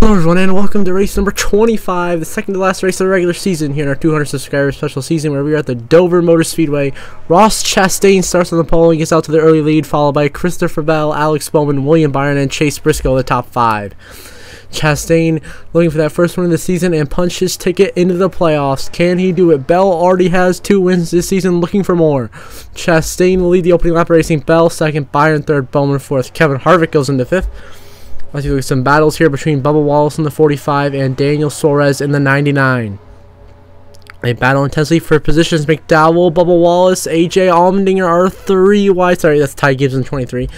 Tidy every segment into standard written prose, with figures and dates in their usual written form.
Hello everyone and welcome to race number 25, the second to last race of the regular season here in our 200 subscriber special season where we are at the Dover Motor Speedway. Ross Chastain starts on the pole and gets out to the early lead, followed by Christopher Bell, Alex Bowman, William Byron, and Chase Briscoe, the top five. Chastain looking for that first win of the season and punch his ticket into the playoffs. Can he do it? Bell already has 2 wins this season, looking for more. Chastain will lead the opening lap racing. Bell second, Byron third, Bowman fourth. Kevin Harvick goes into fifth. Let's look at some battles here between Bubba Wallace in the 45 and Daniel Suarez in the 99. They battle intensely for positions. McDowell, Bubba Wallace, AJ Allmendinger are 3 wide. Sorry, that's Ty Gibbs in 23.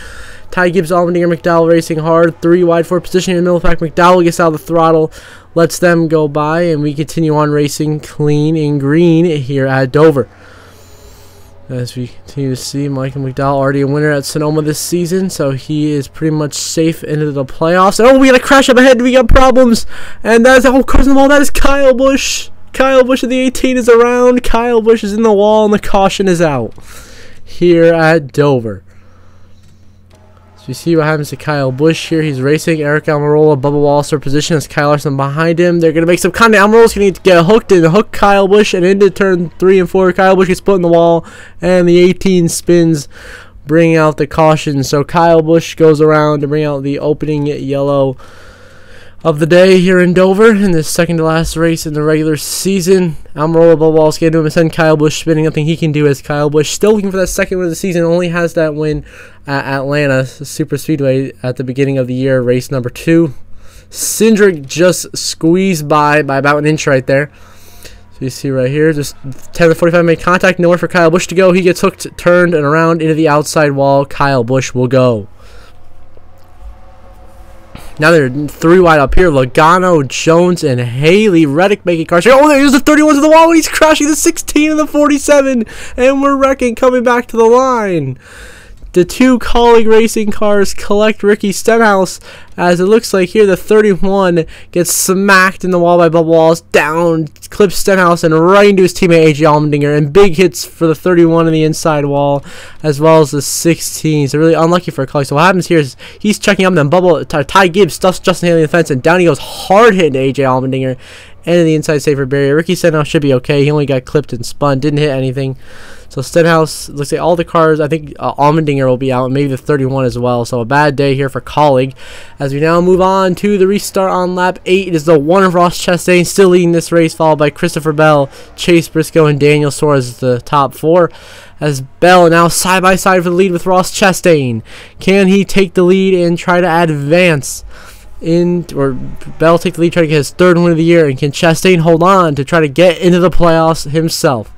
Ty Gibbs, Allmendinger, McDowell racing hard. 3 wide for position in the middle pack. McDowell gets out of the throttle, lets them go by, and we continue on racing clean in green here at Dover. As we continue to see, Michael McDowell already a winner at Sonoma this season, so he is pretty much safe into the playoffs. Oh, we got a crash up ahead. We got problems. And that is, oh, crossing the wall. That is Kyle Busch. Kyle Busch of the 18 is around. Kyle Busch is in the wall, and the caution is out here at Dover. So you see what happens to Kyle Busch here. He's racing. Eric Almirola, Bubba Wallace are position as Kyle Larson behind him. They're going to make some contact. Almirola's going to get hooked and hook Kyle Busch and into turn 3 and 4. Kyle Busch gets put in the wall and the 18 spins, bringing out the caution. So Kyle Busch goes around to bring out the opening yellow of the day here in Dover in this second to last race in the regular season. Almirola, Bubba Wallace get to him and send Kyle Busch spinning. Nothing he can do as Kyle Busch still looking for that second win of the season. Only has that win at Atlanta Super Speedway at the beginning of the year, race number 2. Cindric just squeezed by about an inch right there. So you see right here, just 10 to 45 made contact, nowhere for Kyle Busch to go. He gets hooked, turned, and around into the outside wall. Kyle Busch will go. Now they're 3 wide up here. Logano, Jones, and Haley. Reddick making cars. Oh, there's the 31 to the wall, and he's crashing the 16 and the 47. And we're wrecking, coming back to the line. The 2 colleague racing cars collect Ricky Stenhouse, as it looks like here the 31 gets smacked in the wall by Bubba Wallace, down, clips Stenhouse, and right into his teammate AJ Allmendinger, and big hits for the 31 on the inside wall, as well as the 16. So really unlucky for a colleague. So what happens here is he's checking up, and then Ty Gibbs stuffs Justin Haley in the fence, and down he goes hard hitting AJ Allmendinger, and the inside safer barrier. Ricky Stenhouse should be okay. He only got clipped and spun, didn't hit anything. So Stenhouse, looks like all the cars, I think Allmendinger will be out, and maybe the 31 as well. So a bad day here for colleague. As we now move on to the restart on lap 8, it is the 1 of Ross Chastain still leading this race, followed by Christopher Bell, Chase Briscoe, and Daniel Suarez, the top 4. As Bell now side by side for the lead with Ross Chastain. Can he take the lead and try to advance? Or Bell take the lead, try to get his 3rd win of the year, and can Chastain hold on to try to get into the playoffs himself?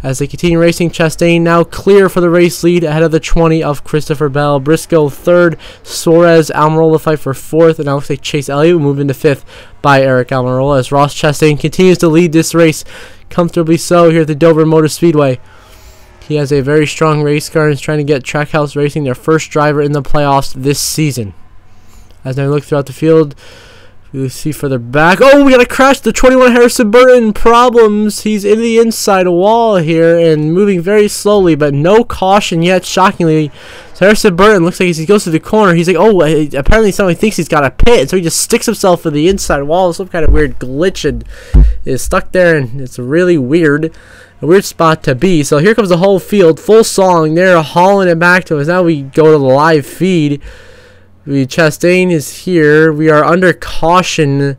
As they continue racing, Chastain now clear for the race lead ahead of the 20 of Christopher Bell. Briscoe 3rd, Suarez, Almirola fight for 4th, and now looks like Chase Elliott will move into 5th by Eric Almirola as Ross Chastain continues to lead this race comfortably so here at the Dover Motor Speedway. He has a very strong race car and is trying to get Trackhouse Racing their first driver in the playoffs this season. As they look throughout the field, we see further back. Oh, we got a crash. The 21 Harrison Burton problems. He's in the inside wall here and moving very slowly, but no caution yet, shockingly. So Harrison Burton looks like as he goes to the corner, he's like, oh, apparently somebody thinks he's got a pit, so he just sticks himself in the inside wall. Some kind of weird glitch and is stuck there, and it's really weird. A weird spot to be. So here comes the whole field, full song. They're hauling it back to us. Now we go to the live feed. Chastain is here. We are under caution,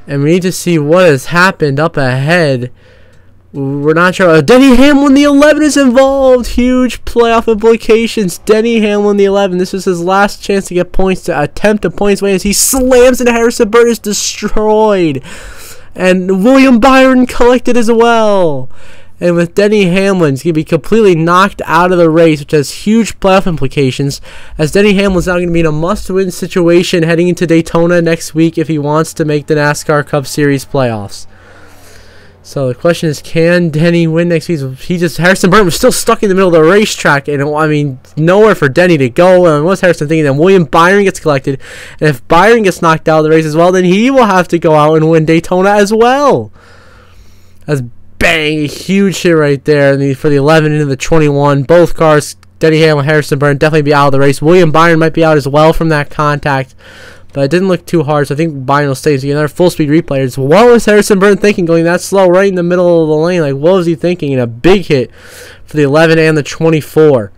and we need to see what has happened up ahead. We're not sure. Denny Hamlin, the 11, is involved. Huge playoff implications. Denny Hamlin, the 11. This is his last chance to get points, to attempt a points win as he slams into Harrison Burton, is destroyed. And William Byron collected as well. And with Denny Hamlin, he's going to be completely knocked out of the race, which has huge playoff implications, as Denny Hamlin's now going to be in a must-win situation heading into Daytona next week if he wants to make the NASCAR Cup Series playoffs. So the question is, can Denny win next week? Harrison Burton was still stuck in the middle of the racetrack, and I mean, nowhere for Denny to go. And what's Harrison thinking? Then William Byron gets collected, and if Byron gets knocked out of the race as well, then he will have to go out and win Daytona as well. As bang, a huge hit right there for the 11 into the 21. Both cars, Denny Hamlin, Harrison Burton, definitely be out of the race. William Byron might be out as well from that contact. but it didn't look too hard, so I think Byron will stay. So another full speed replay. It's what was Harrison Burton thinking going that slow right in the middle of the lane? Like, what was he thinking? And a big hit for the 11 and the 24.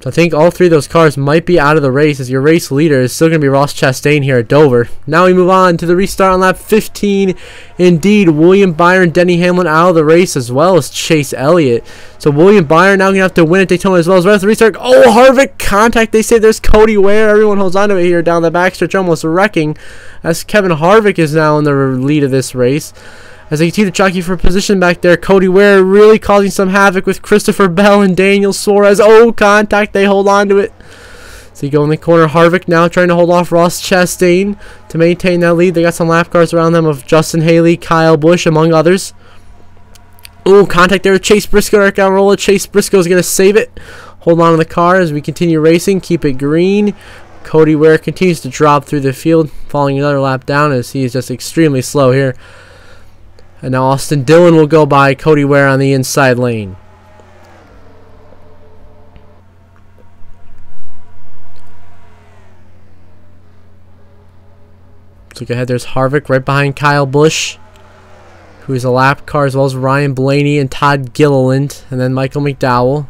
So I think all three of those cars might be out of the race, as your race leader is still going to be Ross Chastain here at Dover. Now we move on to the restart on lap 15. Indeed, William Byron, Denny Hamlin out of the race, as well as Chase Elliott. So William Byron now going to have to win at Daytona as well as right at the restart. Oh, Harvick contact. They say there's Cody Ware. Everyone holds on to it here down the backstretch, almost wrecking, as Kevin Harvick is now in the lead of this race. As they continue to jockey for position back there, Cody Ware really causing some havoc with Christopher Bell and Daniel Suarez. Oh, contact. They hold on to it. So you go in the corner. Harvick now trying to hold off Ross Chastain to maintain that lead. They got some lap cars around them of Justin Haley, Kyle Busch, among others. Oh, contact there with Chase Briscoe. Right down roller. Chase Briscoe is going to save it. Hold on to the car as we continue racing. Keep it green. Cody Ware continues to drop through the field, falling another lap down as he is just extremely slow here. And now Austin Dillon will go by Cody Ware on the inside lane. Let's look ahead. There's Harvick right behind Kyle Busch, who is a lap car, as well as Ryan Blaney and Todd Gilliland, and then Michael McDowell.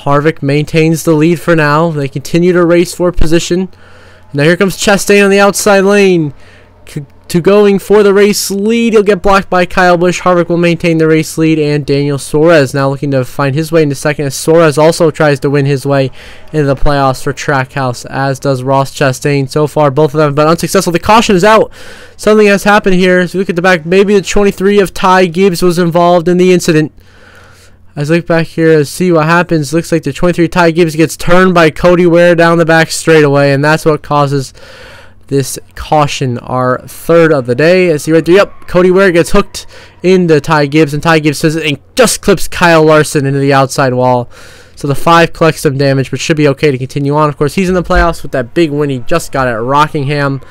Harvick maintains the lead for now. They continue to race for position. Now here comes Chastain on the outside lane. To going for the race lead. He'll get blocked by Kyle Busch. Harvick will maintain the race lead, and Daniel Suarez now looking to find his way into second, as Suarez also tries to win his way into the playoffs for Trackhouse, as does Ross Chastain. So far, both of them have been unsuccessful. The caution is out. Something has happened here. As we look at the back, maybe the 23 of Ty Gibbs was involved in the incident. As I look back here to see what happens, looks like the 23 Ty Gibbs gets turned by Cody Ware down the back straightaway, and that's what causes this caution, our third of the day. As you right there, yep, Cody Ware gets hooked into Ty Gibbs, and Ty Gibbs says it and just clips Kyle Larson into the outside wall. So the 5 collects some damage, but should be okay to continue on. Of course, he's in the playoffs with that big win he just got at Rockingham.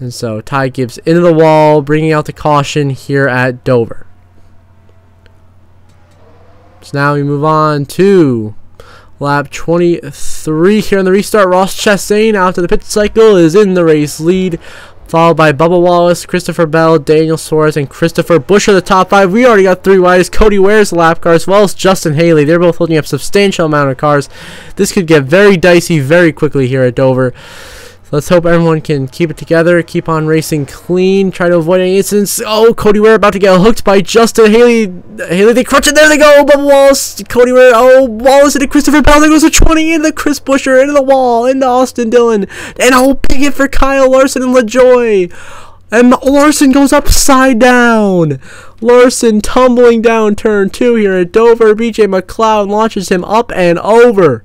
And so Ty Gibbs into the wall, bringing out the caution here at Dover. So now we move on to lap 23 here on the restart. Ross Chastain after the pit cycle is in the race lead, followed by Bubba Wallace, Christopher Bell, Daniel Suarez, and Christopher Busch are the top 5. We already got 3 wides. Cody Ware's the lap car, as well as Justin Haley. They're both holding up substantial amount of cars. This could get very dicey very quickly here at Dover. Let's hope everyone can keep it together, keep on racing clean, try to avoid any incidents. Oh, Cody Ware about to get hooked by Justin Haley. They crunch it. There they go. Bubba Wallace, Cody Ware. Oh, Wallace into Christopher Bell. There goes a 20 into Chris Buescher, into the wall, into Austin Dillon. And a big hit for Kyle Larson and LaJoie. And Larson goes upside down. Larson tumbling down turn 2 here at Dover. BJ McLeod launches him up and over.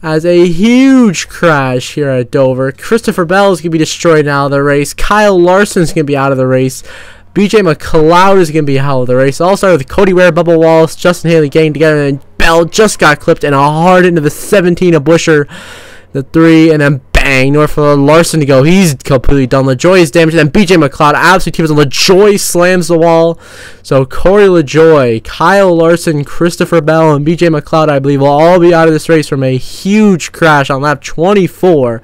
As a huge crash here at Dover. Christopher Bell is going to be destroyed out of the race. Kyle Larson is going to be out of the race. BJ McLeod is going to be out of the race. All started with Cody Ware, Bubba Wallace, Justin Haley getting together, and Bell just got clipped and a hard into the 17 of Buescher. The 3, and then bang, nowhere for Larson to go. He's completely done. LaJoie is damaged, and BJ McLeod absolutely teams, and LaJoie slams the wall. So Corey LaJoie, Kyle Larson, Christopher Bell, and BJ McLeod, I believe, will all be out of this race from a huge crash on lap 24.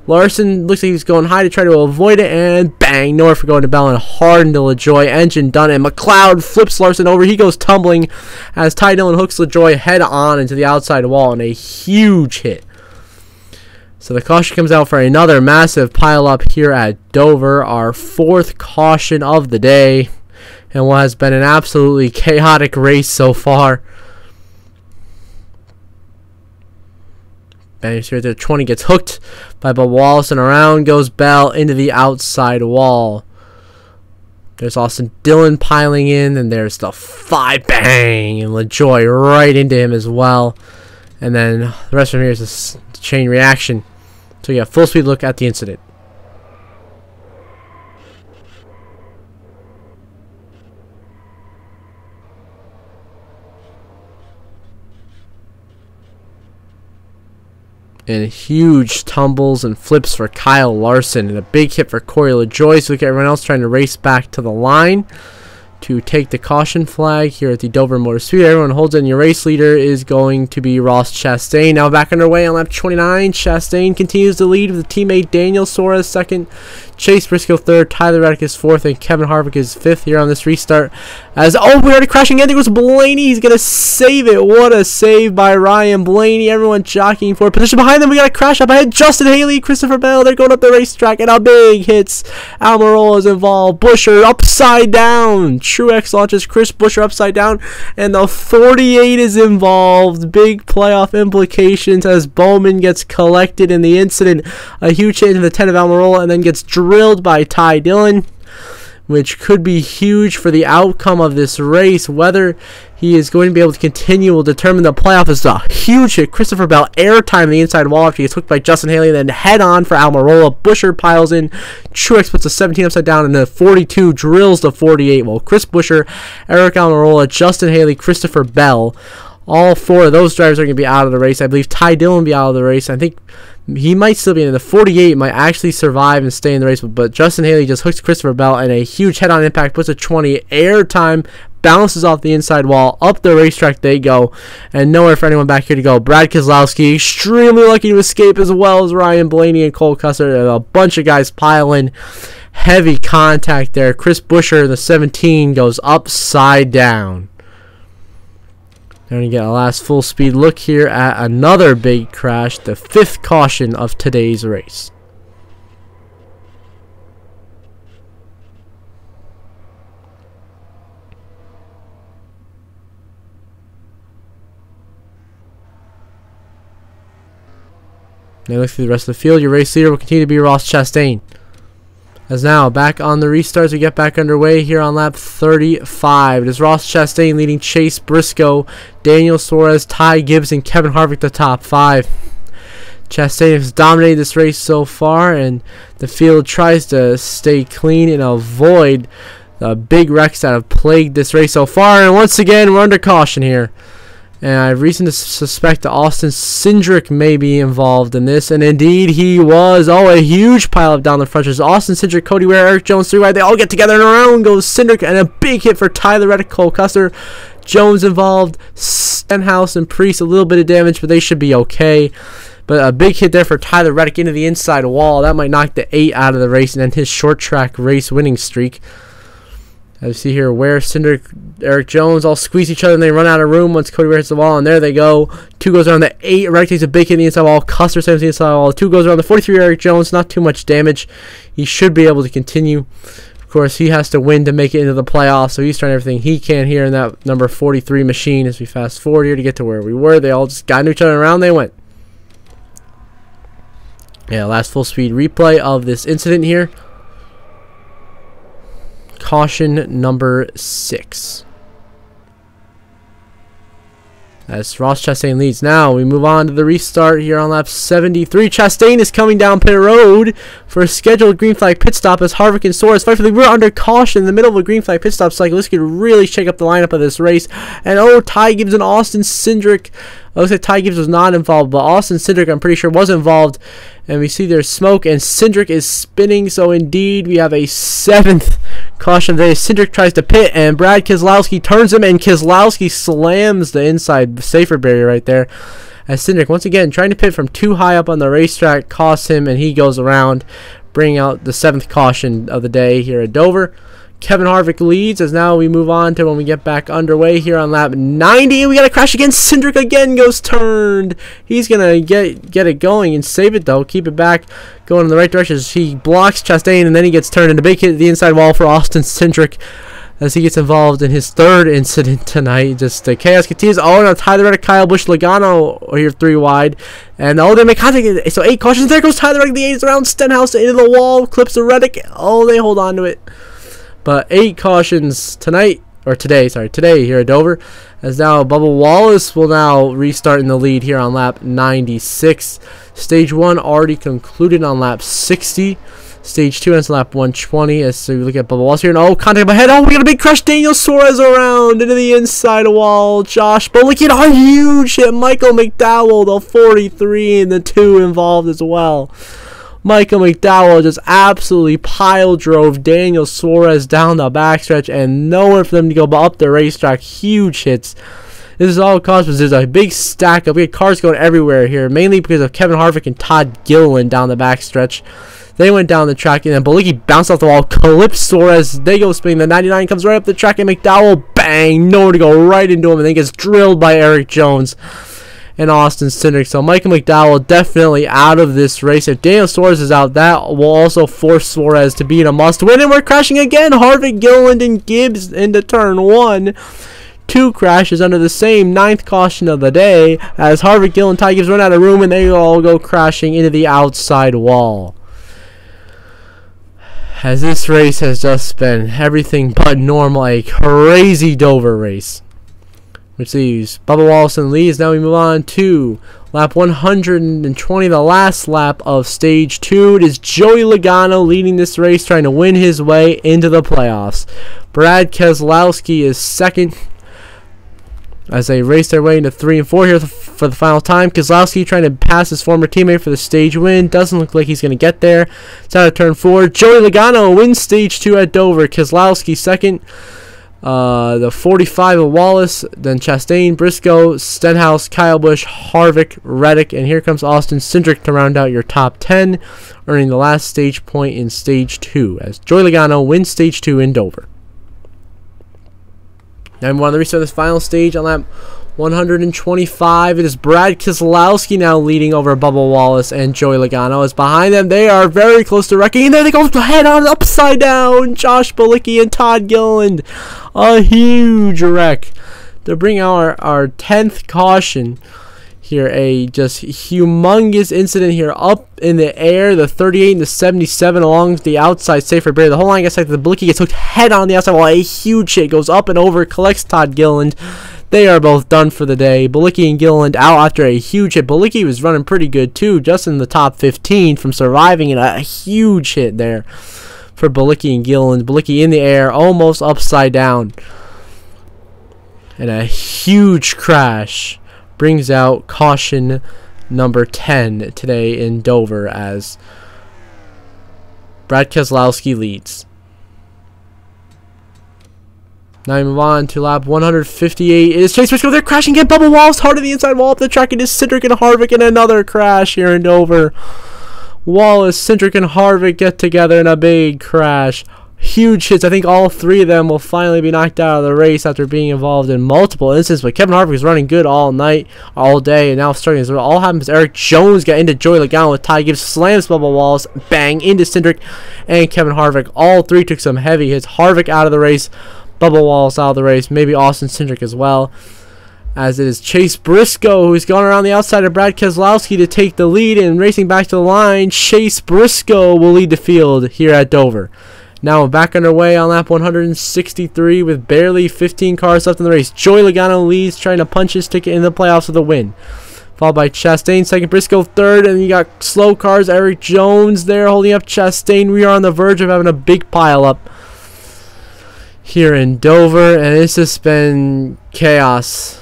Larson looks like he's going high to try to avoid it, and bang, nowhere for going to Bell, and hard into LaJoie. Engine done, and McLeod flips Larson over. He goes tumbling as Ty Dillon hooks LaJoie head on into the outside wall in a huge hit. So the caution comes out for another massive pileup here at Dover, our 4th caution of the day, and what has been an absolutely chaotic race so far. And here the 20 gets hooked by Bubba Wallace, and around goes Bell into the outside wall. There's Austin Dillon piling in, and there's the 5, bang, and LaJoie right into him as well. And then the rest from here is a chain reaction. So yeah, full speed look at the incident. And huge tumbles and flips for Kyle Larson, and a big hit for Corey LaJoie. So look at everyone else trying to race back to the line. to take the caution flag here at the Dover Motor Speedway. Everyone holds it, and your race leader is going to be Ross Chastain. Now back underway on lap 29. Chastain continues to lead with teammate Daniel Suarez second, Chase Briscoe third, Tyler Reddick is fourth, and Kevin Harvick is fifth here on this restart. As we already crashing in. There goes Blaney. He's gonna save it. What a save by Ryan Blaney. Everyone jockeying for a position behind them. We got a crash up ahead. Justin Haley, Christopher Bell. They're going up the racetrack, and a big hits. Almirola is involved. Busher upside down. Truex launches Chris Busher upside down, and the 48 is involved. Big playoff implications as Bowman gets collected in the incident. A huge change in the 10 of Almirola, and then gets drilled by Ty Dillon, which could be huge for the outcome of this race. Whether he is going to be able to continue will determine the playoff. Is a huge hit. Christopher Bell airtime the inside wall after he gets hooked by Justin Haley, and then head on for Almirola. Busher piles in. Truex puts the 17 upside down, and the 42 drills the 48. Well, Chris Busher, Eric Almirola, Justin Haley, Christopher Bell, all four of those drivers are going to be out of the race. I believe Ty Dillon will be out of the race. I think he might still be in. The 48 might actually survive and stay in the race, but Justin Haley just hooks Christopher Bell, and a huge head-on impact puts a 20 air time, bounces off the inside wall. Up the racetrack they go, and nowhere for anyone back here to go. Brad Keselowski extremely lucky to escape, as well as Ryan Blaney and Cole Custer, and a bunch of guys pile in. Heavy contact there. Chris Busher, the 17, goes upside down. They're going to get a last full speed look here at another big crash, the 5th caution of today's race. Now look through the rest of the field. Your race leader will continue to be Ross Chastain. As now, back on the restarts, we get back underway here on lap 35. It is Ross Chastain leading Chase Briscoe, Daniel Suarez, Ty Gibbs, and Kevin Harvick the top 5. Chastain has dominated this race so far, and the field tries to stay clean and avoid the big wrecks that have plagued this race so far. And once again, we're under caution here. And I have reason to suspect that Austin Cindric may be involved in this. And indeed, he was. Oh, a huge pileup down the front. There's Austin Cindric, Cody Ware, Eric Jones, 3 wide. They all get together, and around goes Cindric. And a big hit for Tyler Reddick, Cole Custer. Jones involved. Stenhouse and Priest, a little bit of damage, but they should be okay. But a big hit there for Tyler Reddick into the inside wall. That might knock the 8 out of the race and end his short track race winning streak. As you see here, Ware, Cindric, Eric Jones all squeeze each other, and they run out of room once Cody Ware hits the wall, and there they go. 2 goes around the 8. Reddick takes a big hit in the inside wall. Custer saves the inside wall. 2 goes around the 43. Eric Jones, not too much damage. He should be able to continue. Of course, he has to win to make it into the playoffs, so he's trying everything he can here in that number 43 machine. As we fast forward here to get to where we were, they all just got into each other, and around they went. Yeah, last full speed replay of this incident here. Caution number 6. As Ross Chastain leads. Now we move on to the restart here on lap 73. Chastain is coming down pit road for a scheduled green flag pit stop as Harvick and Suarez fight for the lead. We're under caution in the middle of a green flag pit stop cycle. This could really shake up the lineup of this race. And oh, Ty Gibbs and Austin Cindric. I looks like Ty Gibbs was not involved, but Austin Cindric, I'm pretty sure, was involved. And we see there's smoke, and Cindric is spinning. So indeed, we have a 7th caution there. Cindric tries to pit, and Brad Keselowski turns him, and Keselowski slams the inside safer barrier right there. As Cindric, once again, trying to pit from too high up on the racetrack, costs him, and he goes around, bringing out the 7th caution of the day here at Dover. Kevin Harvick leads as now we move on to when we get back underway here on lap 90. We got a crash again. Cindric again goes turned. He's going to get it going and save it, though. Keep it back, going in the right direction. He blocks Chastain, and then he gets turned, and a big hit at the inside wall for Austin Cindric as he gets involved in his 3rd incident tonight. Just the chaos continues. Oh, now Tyler Reddick, Kyle Busch, Logano here 3 wide. And oh, they make contact. So 8 cautions. There goes Tyler Reddick. The 8 is around Stenhouse into the wall. Clips the Reddick. Oh, they hold on to it. But 8 cautions tonight, or today here at Dover, as now Bubba Wallace will now restart in the lead here on lap 96. Stage 1 already concluded on lap 60. Stage 2 ends lap 120. As we look at Bubba Wallace here, and oh, contact ahead. Oh, we got a big crash. Daniel Suarez around into the inside wall. Josh Bullock, a huge hit. Michael McDowell, the 43, and the 2 involved as well. Michael McDowell just absolutely pile drove Daniel Suarez down the backstretch, and nowhere for them to go up the racetrack. Huge hits. This is all caused because there's a big stack of cars going everywhere here, mainly because of Kevin Harvick and Todd Gilliland down the backstretch. They went down the track, and then Bilicki bounced off the wall, clips Suarez. They go spinning. The 99 comes right up the track, and McDowell, bang, nowhere to go, right into him, and then gets drilled by Eric Jones and Austin Cindric. So Michael McDowell definitely out of this race. If Daniel Suarez is out, that will also force Suarez to be in a must-win, and we're crashing again. Harvick, Gilliland, and Gibbs into turn 1. 2 crashes under the same 9th caution of the day as Harvick, Gilliland, Ty Gibbs run out of room, and they all go crashing into the outside wall. As this race has just been everything but normal, a crazy Dover race. Which leaves Bubba Wallace and leads. Now we move on to lap 120, the last lap of stage 2. It is Joey Logano leading this race, trying to win his way into the playoffs. Brad Keselowski is second as they race their way into 3 and 4 here for the final time. Keselowski trying to pass his former teammate for the stage win. Doesn't look like he's going to get there. It's out of turn 4. Joey Logano wins stage 2 at Dover. Keselowski second. The 45 of Wallace, then Chastain, Briscoe, Stenhouse, Kyle Busch, Harvick, Reddick, and here comes Austin Cindric to round out your top 10, earning the last stage point in stage 2 as Joey Logano wins stage 2 in Dover. Now we want to restart this final stage on lap 125. It is Brad Keselowski now leading over Bubba Wallace and Joey Logano. As behind them, they are very close to wrecking. And there they go head on upside down. Josh Bilicki and Todd Gilliland. A huge wreck to bring out our 10th caution here. A just humongous incident here up in the air. The 38 and the 77 along the outside safer barrier. The whole line gets like the Bilicki gets hooked head on the outside while a huge hit goes up and over, collects Todd Gilliland. They are both done for the day. Bilicki and Gilliland out after a huge hit. Bilicki was running pretty good too, just in the top 15 from surviving in a huge hit there for Bilicki and Gilliland. Bilicki in the air, almost upside down. And a huge crash brings out caution number 10 today in Dover as Brad Keselowski leads. Now we move on to lap 158. It is Chase Briscoe. They're crashing again. Bubba Wallace hard on the inside wall up the track. It is Cindric and Harvick and another crash here in Dover. Wallace, Cindric, and Harvick get together in a big crash. Huge hits. I think all 3 of them will finally be knocked out of the race after being involved in multiple incidents. But Kevin Harvick was running good all night, all day, and now starting as well. All happens. Eric Jones got into Joey Logano with Ty Gibbs, slams Bubba Wallace, bang, into Cindric and Kevin Harvick. All 3 took some heavy hits. Harvick out of the race. Bubba Wallace out of the race, maybe Austin Cindric as well, as it is Chase Briscoe who's gone around the outside of Brad Keselowski to take the lead, and racing back to the line, Chase Briscoe will lead the field here at Dover. Now we're back underway on lap 163 with barely 15 cars left in the race. Joey Logano leads, trying to punch his ticket in the playoffs with a win. Followed by Chastain second, Briscoe third, and you got slow cars, Eric Jones there holding up Chastain. We are on the verge of having a big pile up here in Dover, and it's just been chaos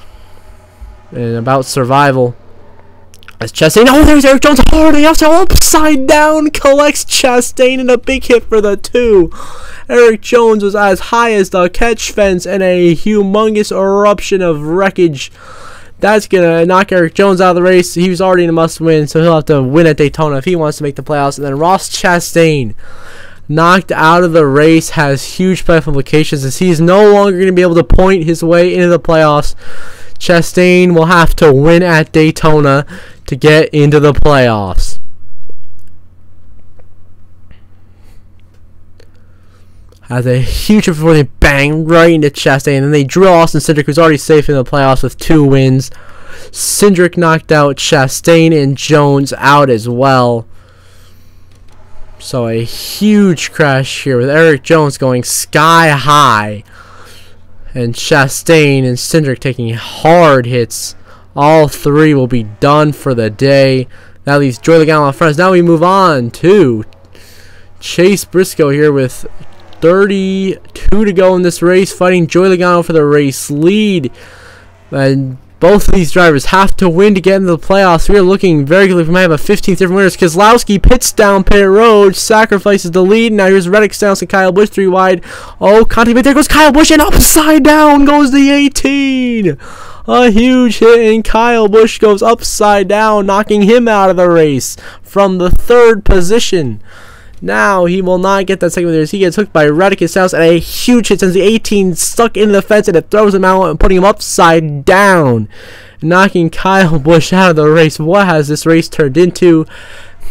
and about survival. As Chastain, oh, there's Eric Jones hard on the outside, upside down, collects Chastain in a big hit for the 2. Eric Jones was as high as the catch fence and a humongous eruption of wreckage. That's gonna knock Eric Jones out of the race. He was already in a must-win, so he'll have to win at Daytona if he wants to make the playoffs. And then Ross Chastain, knocked out of the race, has huge playoff implications as he's no longer going to be able to point his way into the playoffs. Chastain will have to win at Daytona to get into the playoffs. Has a huge before they bang right into Chastain, and then they drill Austin Cindric, who's already safe in the playoffs with 2 wins. Cindric knocked out, Chastain and Jones out as well. So a huge crash here with Eric Jones going sky high, and Chastain and Cindric taking hard hits. All 3 will be done for the day. That leaves Joey Logano on front. Now we move on to Chase Briscoe here with 32 to go in this race, fighting Joey Logano for the race lead. And Bubba Both of these drivers have to win to get into the playoffs. We are looking very good. We might have a 15th different winners. Keselowski pits down pit road, sacrifices the lead. Now here's Reddick, Stenhouse, and Kyle Busch 3 wide. Oh, Conti, but there goes Kyle Busch, and upside down goes the 18. A huge hit, and Kyle Busch goes upside down, knocking him out of the race from the 3rd position. Now he will not get that second one. He gets hooked by Reddick, his house, and a huge hit sends the 18 stuck into the fence, and it throws him out and putting him upside down, knocking Kyle Busch out of the race. What has this race turned into?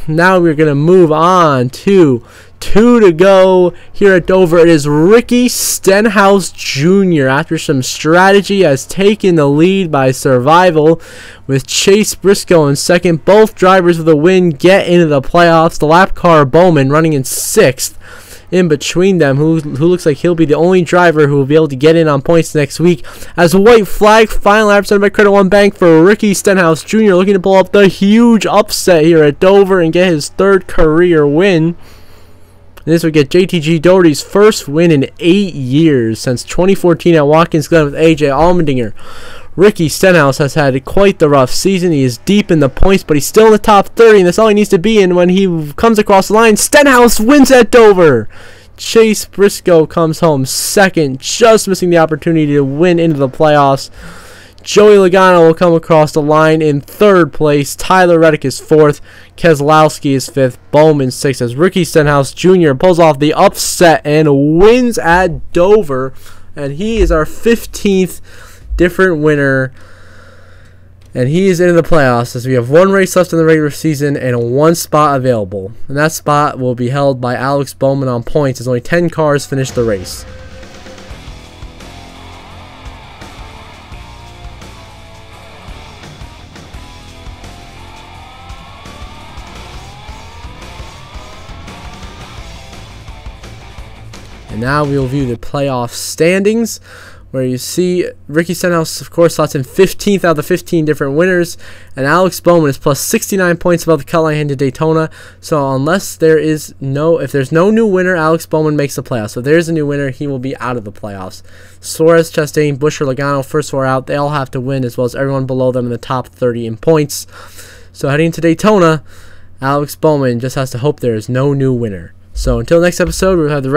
Now we're going to move on to 2 to go here at Dover. It is Ricky Stenhouse Jr. after some strategy has taken the lead by survival, with Chase Briscoe in second. Both drivers with a win get into the playoffs. The lap car Bowman running in 6th. In between them, who looks like he'll be the only driver who will be able to get in on points next week, as a white flag final lap started by Credit One Bank for Ricky Stenhouse Jr. looking to pull up the huge upset here at Dover and get his 3rd career win. This would get JTG Doherty's first win in 8 years since 2014 at Watkins Glen with AJ Allmendinger. Ricky Stenhouse has had quite the rough season. He is deep in the points, but he's still in the top 30, and that's all he needs to be in when he comes across the line. Stenhouse wins at Dover. Chase Briscoe comes home second, just missing the opportunity to win into the playoffs. Joey Logano will come across the line in 3rd place. Tyler Reddick is 4th. Keselowski is 5th. Bowman 6th. As Ricky Stenhouse Jr. pulls off the upset and wins at Dover. And he is our 15th different winner. And he is into the playoffs as we have 1 race left in the regular season and 1 spot available. And that spot will be held by Alex Bowman on points as only 10 cars finish the race. And now we will view the playoff standings, where you see Ricky Stenhouse, of course, slots in 15th out of the 15 different winners, and Alex Bowman is plus 69 points above the cut line into Daytona. So if there's no new winner, Alex Bowman makes the playoffs. So if there is a new winner, he will be out of the playoffs. Suarez, Chastain, Busch, or Logano, first 4 out, they all have to win, as well as everyone below them in the top 30 in points. So heading into Daytona, Alex Bowman just has to hope there is no new winner. So until next episode, we'll have the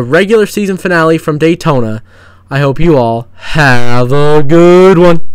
regular season finale from Daytona. I hope you all have a good one.